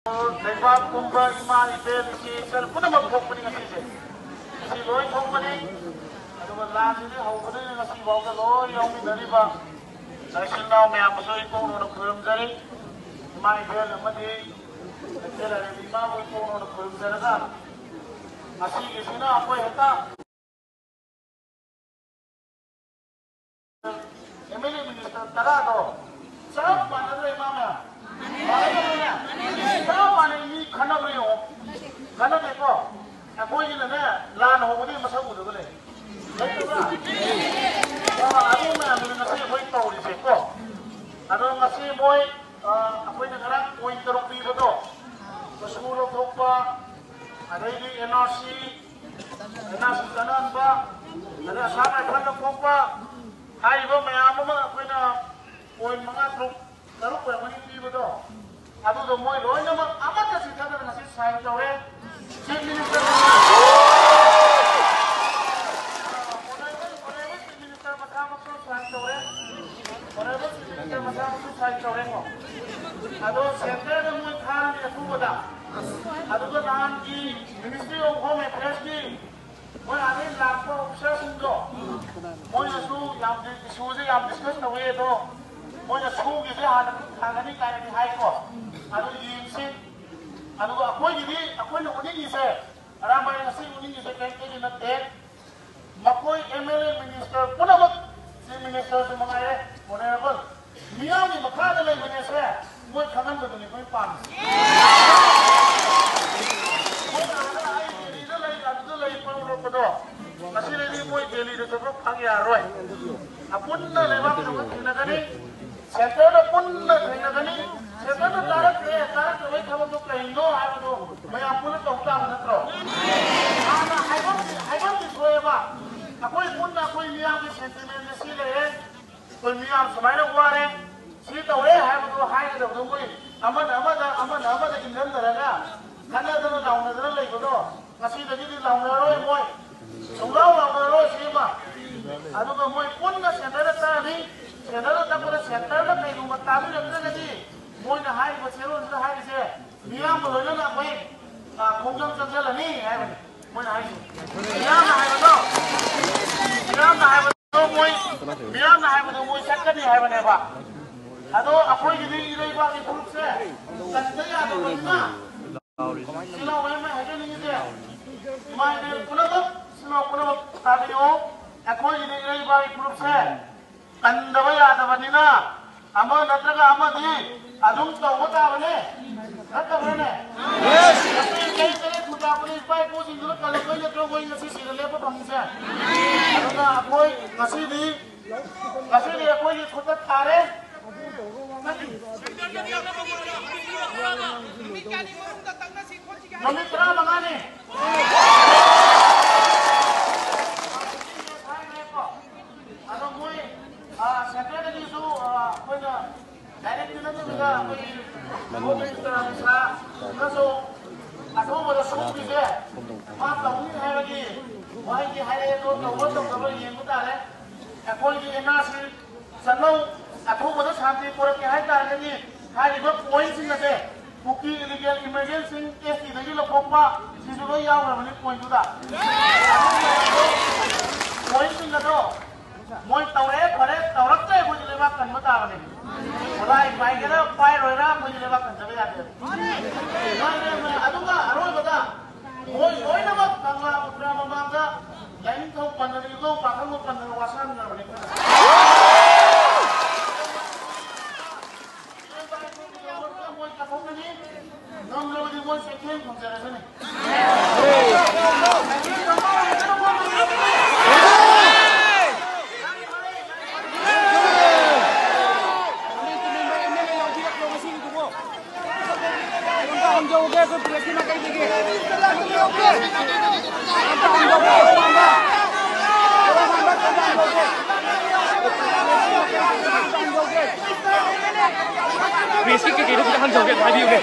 Lepas kumpul imam itu isi serpuna mabuk pun ingat isi. Isi loi kumpul ni, ada belas ini hau ni nasi bau ke loi yang ni dari ba. Dari sini ನಾವು ಮ್ಯಾಮಸೋಯಿ ಕೋಣೋಣ ಕುರುಂಜರಿ imam itu nama di kecil dari imam itu ಕೋಣೋಣ ಕುರುಂಜರಗ nasi di sini apa ya ta? MLA minister tara do. Siapa mana tu imamnya? Sao mà này đi khăn đâu rồi khăn đâu có cô như là nè lan hồ đi mà sao ngủ được cái này đấy đúng không anh mà mình là cái hơi tàu thì phải có anh là cái môi aku ini kan môi teruk di betul berseluruh grupa ada ini NRC kanan ba ada sampai khăn grupa hai ba mày ama mà aku ini môi mga grup teruk yang ini di betul Aduh, tu moi loh, nama apa kasih kata dengan si saya tahu Chief Minister. Chief Minister macam apa saya tahu Chief Minister macam apa saya tahu Aduh, center tu moi khan dia tu benda. Aduh, tu nanti Ministry of Home Affairs ni, moi ada laptop officer sungguh. Moi tu yang isu je yang discuss tahu itu. Moi tu gitu ada ni kaya ni high court. Aduh ini, aduh aku ini unik ni saya. Ramai nasi unik ni saya kena ni nanti. Makoi MLA minister pun apa? Si minister tu mengaye, mana apa? Dia ni makar adalah minister. Moi kangen betul ni, moi pan. Moi ada air jadi tu lagi perlu betul. Nasi lagi moi jadi tu sebab panggil arwah. Apun na lewat tu nak ni. Saya pun nak ni. Saya tu tarik awak kamu tu kaindo, aku tu, saya ampun tu tak nak terus. Anak, ayam di suai apa? Aku miam di sentimen di sini aku miam semalam kuare, sini tahu ayam tu hai tu aku aman indah teranga. Karena tu laung lagi tu, nasi tadi di laung moi, laung siapa? Aduh tu moi pun nak sendiri tadi, sendiri tak boleh sendiri nak kayu matalu yang tadi. Moi na hai bữa chiều na hai bữa miam rồi nó là quay không trong chân là ní hai bữa moi na hai miam na hai bữa đó miam na hai bữa moi chắc cái gì hai bữa này ba ado aku jadi ini ba di grup saya kan saya ada mana sila mai hai ni ni mai ni kuna tadi aku jadi ini ba di grup saya kan dawa ada mana ama natraga ama di Adung tahu apa ni? Apa ni? Yes. Tapi kalau kita boleh buat pun sini kalau kau nak kau ingin nasi sini lepas bangsa. Adung aku nasi di aku ini kita tarik. Mami terang mana ni? Adung aku sekarang ni tu apa ni? Direct na to juga minister sa kaso ako mo da suki je ma tauni hai lagi wai ki hai to to ko yen ko ta le ako ji NRC sanau ako mo da shanti pura ki hai ta ni hai ba point sing na de kuki illegal emergency case ki dagi lo pompa si do ya wa ni point da point sing na do moi tàu đấy tàu rất tệ bây giờ bác cần mất tàu này, lại phải cái đó quay rồi ra bây giờ bác cần sẽ làm được, rồi bác moi nó mất càng là một ra mang ra, đánh không cần là đi đâu, bác không cần là wasan là vậy. Moi cái phong này, nông dân đi moi sẽ thêm không sẽ là thế này. Joget tu pergi nak kain lagi. Basic ke kita kita joget, hai biu ke.